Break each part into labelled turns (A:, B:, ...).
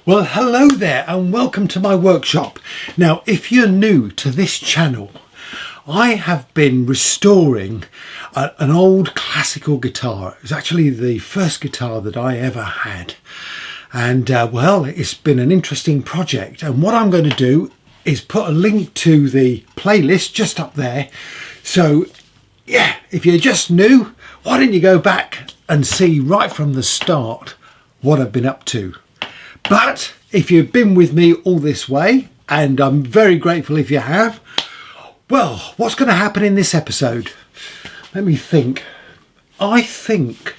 A: Well, hello there and welcome to my workshop. Now, if you're new to this channel, I have been restoring an old classical guitar. It was actually the first guitar that I ever had. And well, it's been an interesting project. And what I'm going to do is put a link to the playlist just up there. So yeah, if you're just new, why don't you go back and see right from the start what I've been up to. But if you've been with me all this way, and I'm very grateful if you have, well, what's going to happen in this episode? Let me think. I think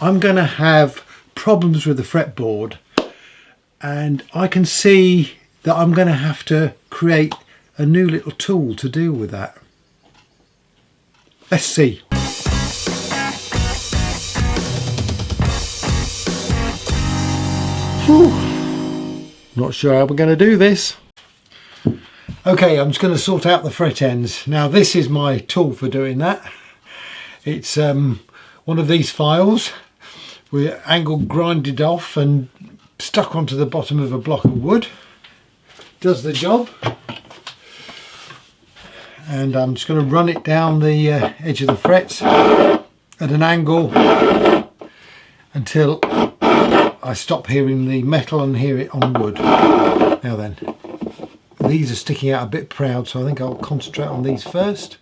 A: I'm going to have problems with the fretboard, and I can see that I'm going to have to create a new little tool to deal with that. Let's see. Whew. Not sure how we're going to do this. Okay, I'm just going to sort out the fret ends. Now this is my tool for doing that. It's one of these files with angle grinded off and stuck onto the bottom of a block of wood. Does the job. And I'm just going to run it down the edge of the frets at an angle until I stop hearing the metal and hear it on wood. Now then, these are sticking out a bit proud, so I think I'll concentrate on these first.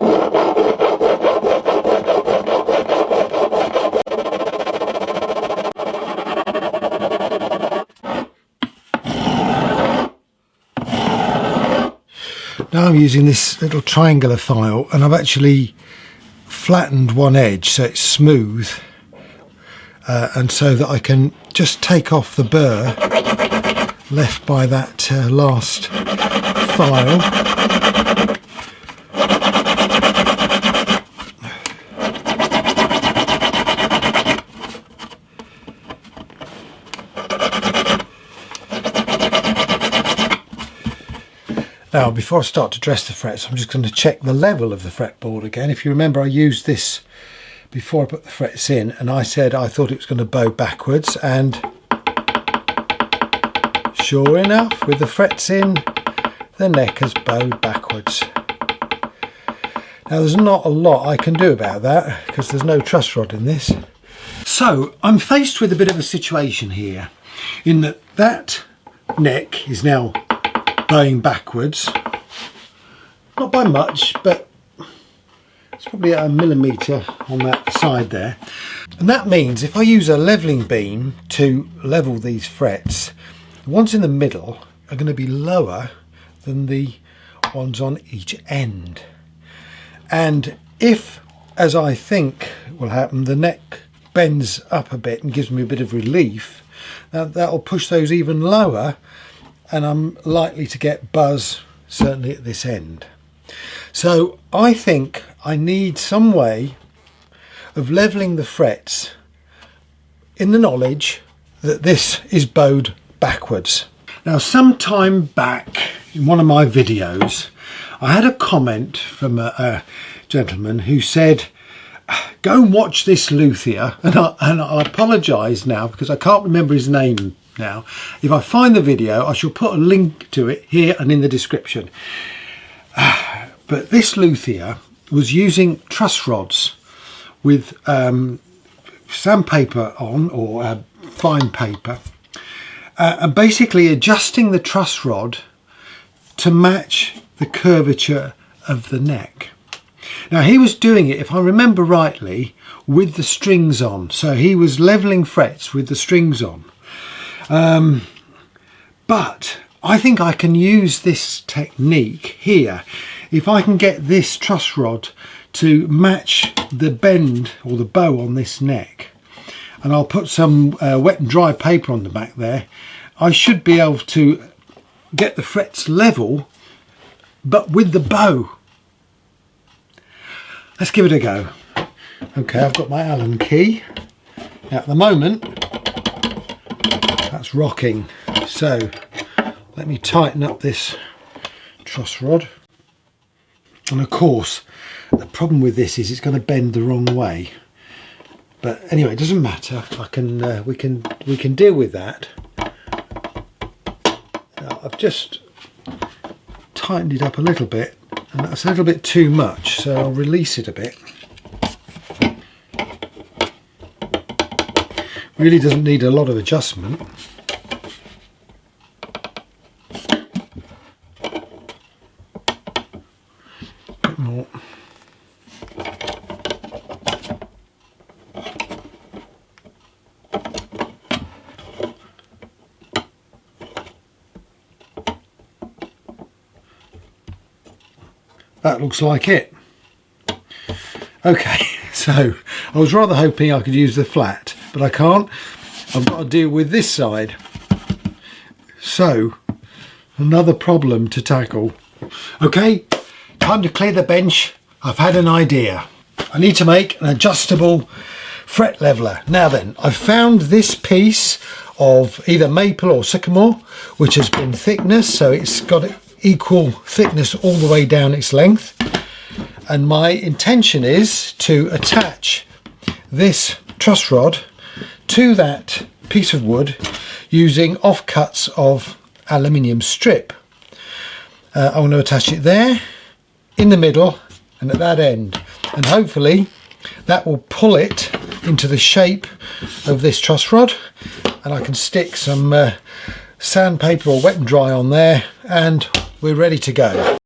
A: Now I'm using this little triangular file, and I've actually flattened one edge so it's smooth, and so that I can just take off the burr left by that last file. Now, before I start to dress the frets, I'm just going to check the level of the fretboard again. If you remember, I used this before I put the frets in, and I said I thought it was going to bow backwards, and sure enough, with the frets in, the neck has bowed backwards. Now, there's not a lot I can do about that because there's no truss rod in this. So I'm faced with a bit of a situation here, in that that neck is now bowing backwards, not by much, but it's probably at 1 millimetre on that side there. And that means if I use a levelling beam to level these frets, the ones in the middle are going to be lower than the ones on each end. And if, as I think will happen, the neck bends up a bit and gives me a bit of relief, that'll push those even lower, and I'm likely to get buzz, certainly at this end. So I think I need some way of levelling the frets in the knowledge that this is bowed backwards. Now, some time back in one of my videos, I had a comment from a gentleman who said, go and watch this luthier, and I apologise now because I can't remember his name now. If I find the video, I shall put a link to it here and in the description. But this luthier was using truss rods with sandpaper on, or fine paper, and basically adjusting the truss rod to match the curvature of the neck. Now, he was doing it, if I remember rightly, with the strings on. So he was levelling frets with the strings on. But I think I can use this technique here if I can get this truss rod to match the bend or the bow on this neck, and I'll put some wet and dry paper on the back there. I should be able to get the frets level but with the bow. Let's give it a go. Okay, I've got my Allen key. Now, at the moment that's rocking, so let me tighten up this truss rod. And of course, the problem with this is it's going to bend the wrong way. But anyway, it doesn't matter. We can deal with that. Now, I've just tightened it up a little bit, and that's a little bit too much, so I'll release it a bit. Really doesn't need a lot of adjustment. A bit more. That looks like it. Okay, so I was rather hoping I could use the flat, but I can't. I've got to deal with this side. So, another problem to tackle. Okay, time to clear the bench. I've had an idea. I need to make an adjustable fret leveler. Now then, I've found this piece of either maple or sycamore, which has been thickness, so it's got equal thickness all the way down its length. And my intention is to attach this truss rod to that piece of wood using offcuts of aluminium strip. I want to attach it there, in the middle, and at that end, and hopefully that will pull it into the shape of this truss rod, and I can stick some sandpaper or wet and dry on there, and we're ready to go.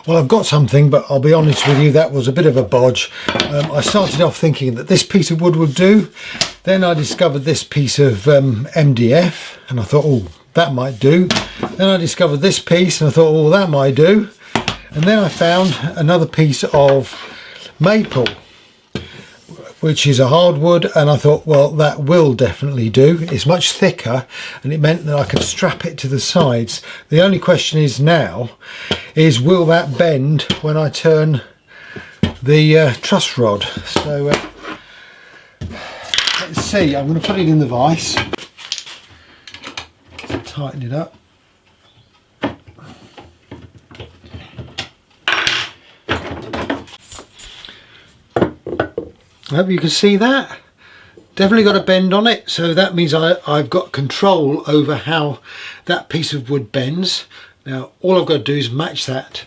A: Well, I've got something, but I'll be honest with you, that was a bit of a bodge. I started off thinking that this piece of wood would do. Then I discovered this piece of MDF, and I thought, oh, that might do. Then I discovered this piece, and I thought, oh, that might do. And then I found another piece of maple, which is a hardwood, and I thought, well, that will definitely do. It's much thicker, and it meant that I could strap it to the sides. The only question is now, will that bend when I turn the truss rod? So let's see. I'm going to put it in the vise, tighten it up. I hope you can see that. Definitely got a bend on it, so that means I've got control over how that piece of wood bends. Now all I've got to do is match that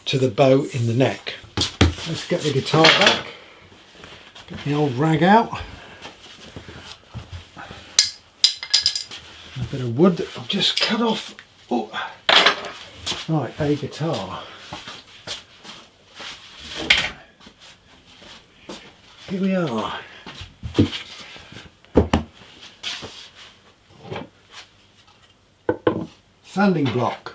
A: to the bow in the neck. Let's get the guitar back, get the old rag out. A bit of wood that I've just cut off. Oh. Right, a guitar. Here we are. Sanding block.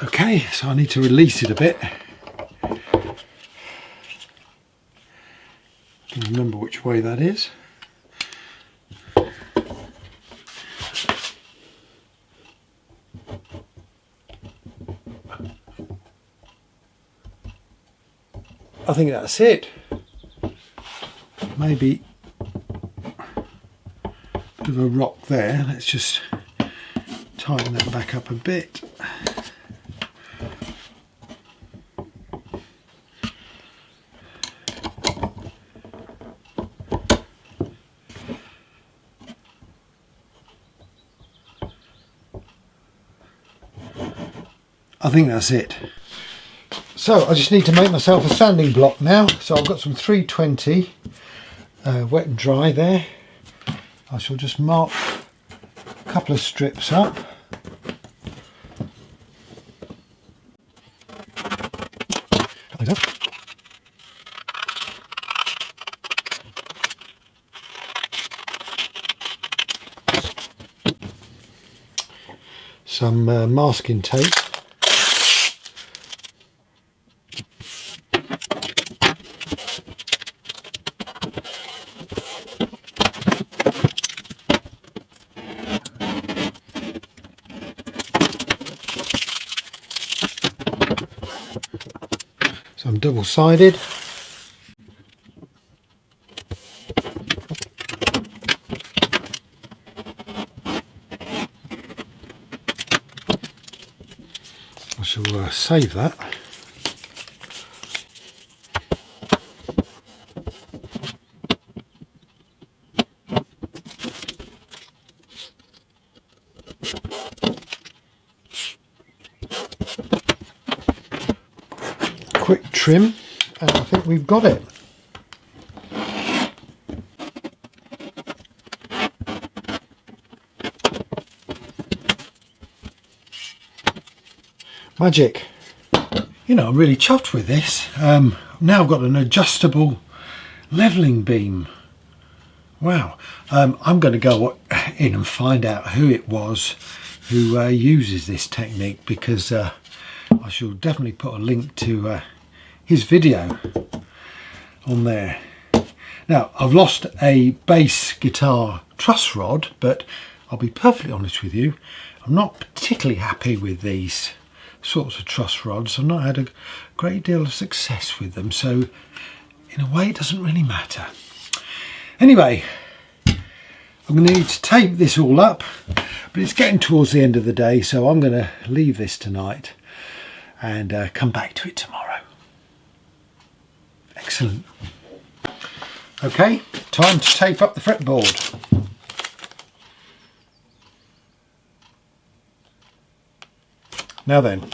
A: Okay, so I need to release it a bit. Can remember which way that is. I think that's it. Maybe a bit of a rock there. Let's just tighten that back up a bit. I think that's it. So I just need to make myself a sanding block now. So I've got some 320 wet and dry there. I shall just mark a couple of strips up. Some masking tape. Some double-sided. I shall save that. Quick trim, and I think we've got it. Magic. You know, I'm really chuffed with this. Now I've got an adjustable levelling beam. Wow. I'm going to go in and find out who it was who uses this technique, because I shall definitely put a link to his video on there. Now, I've lost a bass guitar truss rod, but I'll be perfectly honest with you, I'm not particularly happy with these sorts of truss rods. I've not had a great deal of success with them, so in a way it doesn't really matter. Anyway, I'm going to need to tape this all up, but it's getting towards the end of the day, so I'm going to leave this tonight and come back to it tomorrow. Excellent. Okay, time to tape up the fretboard. Now then,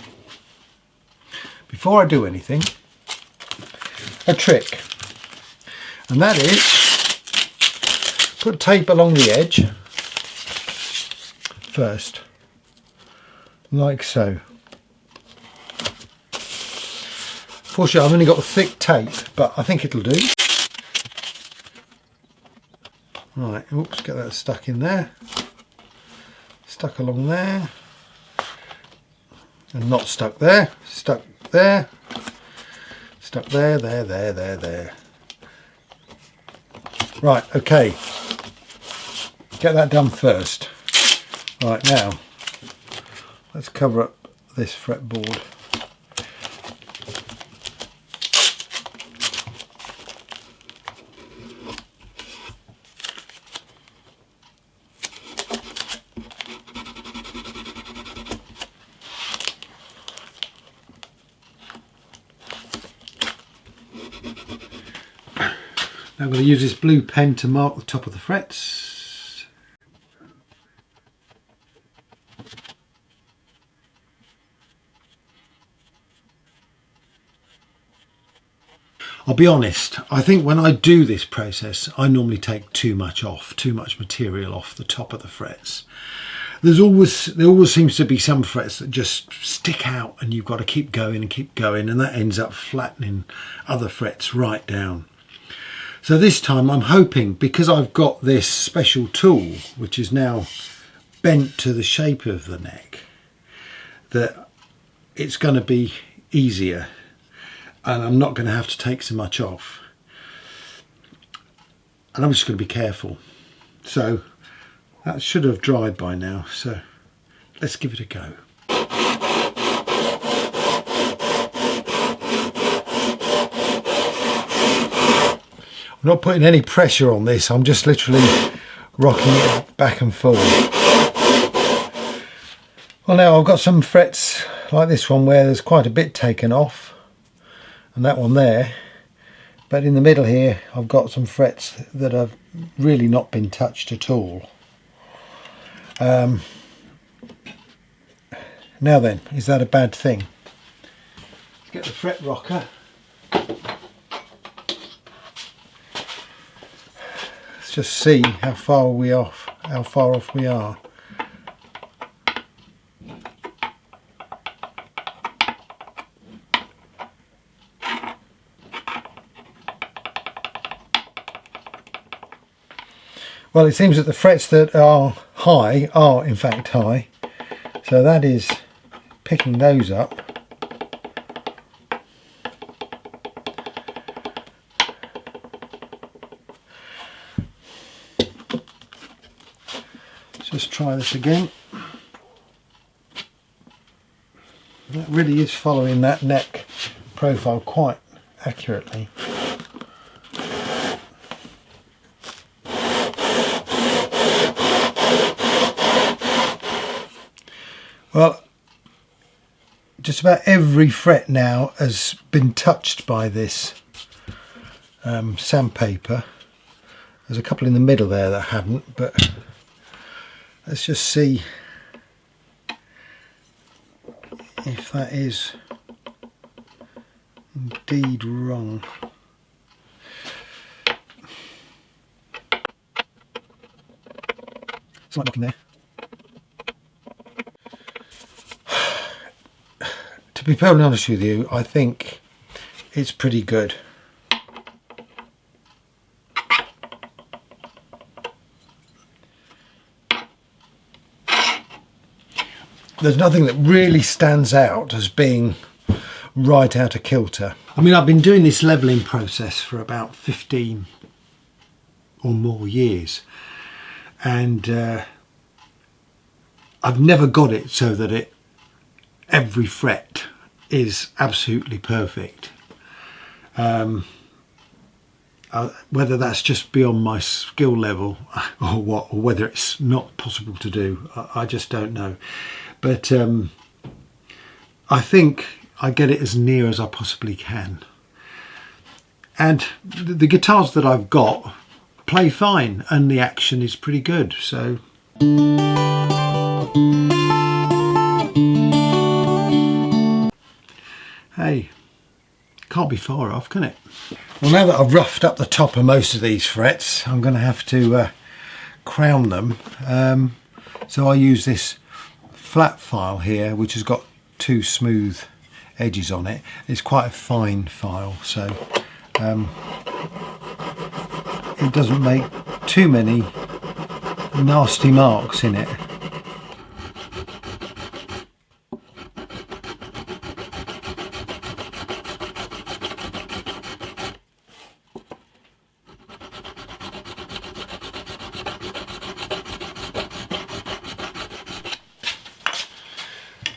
A: before I do anything, a trick, and that is put tape along the edge first, like so. Fortunately, I've only got thick tape, but I think it'll do. Right, oops, get that stuck in there, stuck along there, and not stuck there, stuck there, stuck there, there. Right, okay, get that done first. Right, now let's cover up this fretboard. Now I'm going to use this blue pen to mark the top of the frets. I'll be honest, I think when I do this process I normally take too much material off the top of the frets. There always seems to be some frets that just stick out and you've got to keep going, and that ends up flattening other frets right down. So this time I'm hoping, because I've got this special tool which is now bent to the shape of the neck, that it's going to be easier and I'm not going to have to take so much off. And I'm just going to be careful. So that should have dried by now, so let's give it a go. I'm not putting any pressure on this, I'm just literally rocking it back and forward. Well, now I've got some frets like this one where there's quite a bit taken off, and that one there, but in the middle here I've got some frets that have really not been touched at all. Now then, is that a bad thing? get the fret rocker. Let's just see how far off we are. Well, it seems that the frets that are high are in fact high, so that is picking those up. Let's just try this again. That really is following that neck profile quite accurately. Well, just about every fret now has been touched by this sandpaper. There's a couple in the middle there that haven't, but let's just see if that is indeed wrong. Slight knocking there. To be perfectly honest with you, I think it's pretty good. There's nothing that really stands out as being right out of kilter. I mean, I've been doing this levelling process for about 15 or more years, and I've never got it so that every fret is absolutely perfect. Whether that's just beyond my skill level or what, or whether it's not possible to do, I just don't know. But I think I get it as near as I possibly can. And the guitars that I've got play fine, and the action is pretty good. So hey, can't be far off, can it? Well, now that I've roughed up the top of most of these frets, I'm going to have to crown them. So I use this flat file here, which has got two smooth edges on it. It's quite a fine file, so it doesn't make too many nasty marks in it.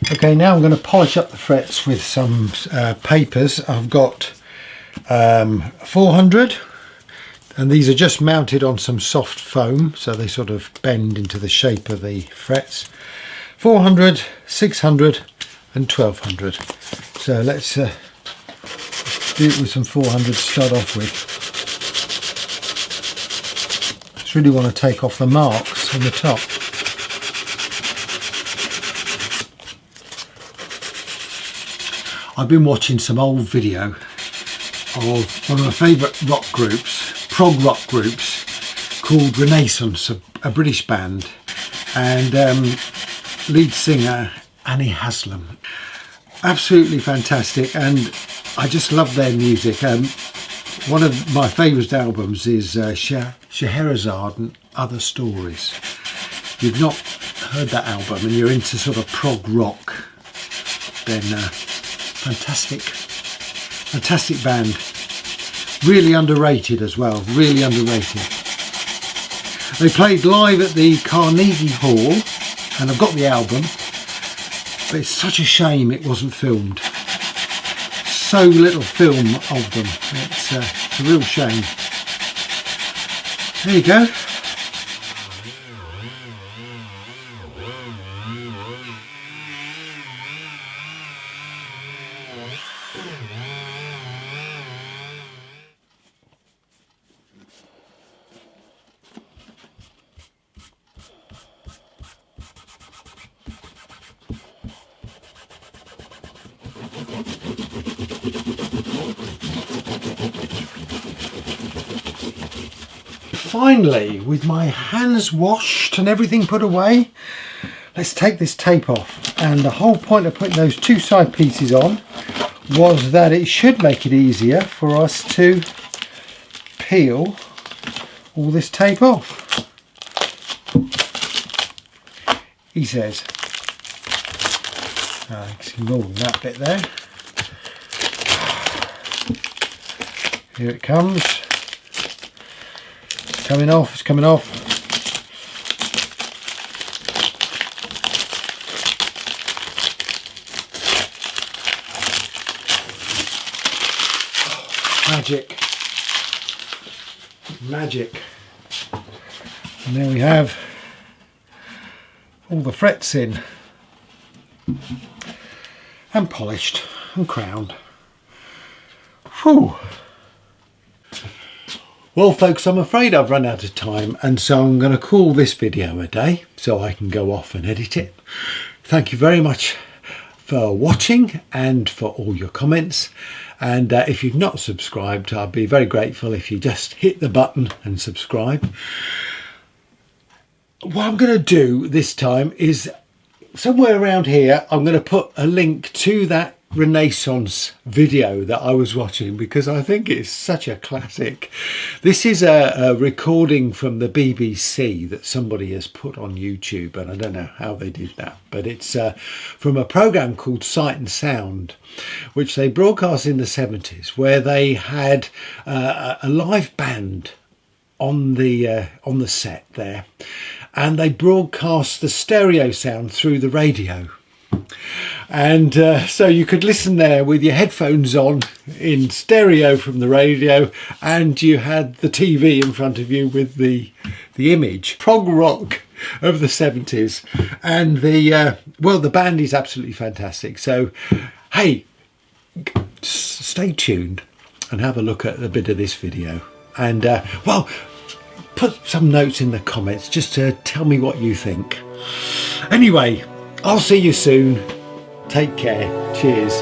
A: Okay, now I'm going to polish up the frets with some papers. I've got 400, and these are just mounted on some soft foam, so they sort of bend into the shape of the frets. 400, 600 and 1200. So let's do it with some 400 to start off with. Just really want to take off the marks on the top. I've been watching some old video of one of my favourite rock groups, prog rock groups, called Renovation, a British band, and lead singer Annie Haslam. Absolutely fantastic, and I just love their music. One of my favourite albums is Scheherazade and Other Stories. If you've not heard that album and you're into sort of prog rock, then fantastic band. Really underrated as well, really underrated. They played live at the Carnegie Hall, and I've got the album, but it's such a shame it wasn't filmed. So little film of them, it's a real shame. There you go. Finally, with my hands washed and everything put away, let's take this tape off. And the whole point of putting those two side pieces on was that it should make it easier for us to peel all this tape off, he says. Ignore that bit there. Here it comes. It's coming off, it's coming off. Magic. Magic. And there we have all the frets in and polished and crowned. Whew. Well folks, I'm afraid I've run out of time, and so I'm going to call this video a day so I can go off and edit it. Thank you very much for watching and for all your comments, and if you've not subscribed, I'd be very grateful if you just hit the button and subscribe. What I'm going to do this time is somewhere around here I'm going to put a link to that Renaissance video that I was watching, because I think it's such a classic. This is a recording from the BBC that somebody has put on YouTube, and I don't know how they did that, but it's from a program called Sight and Sound, which they broadcast in the 70s, where they had a live band on the set there, and they broadcast the stereo sound through the radio. And so you could listen there with your headphones on in stereo from the radio, and you had the TV in front of you with the image. Prog rock of the 70s, and the band is absolutely fantastic. So hey, stay tuned and have a look at a bit of this video, and well, put some notes in the comments just to tell me what you think. Anyway, I'll see you soon. Take care. Cheers.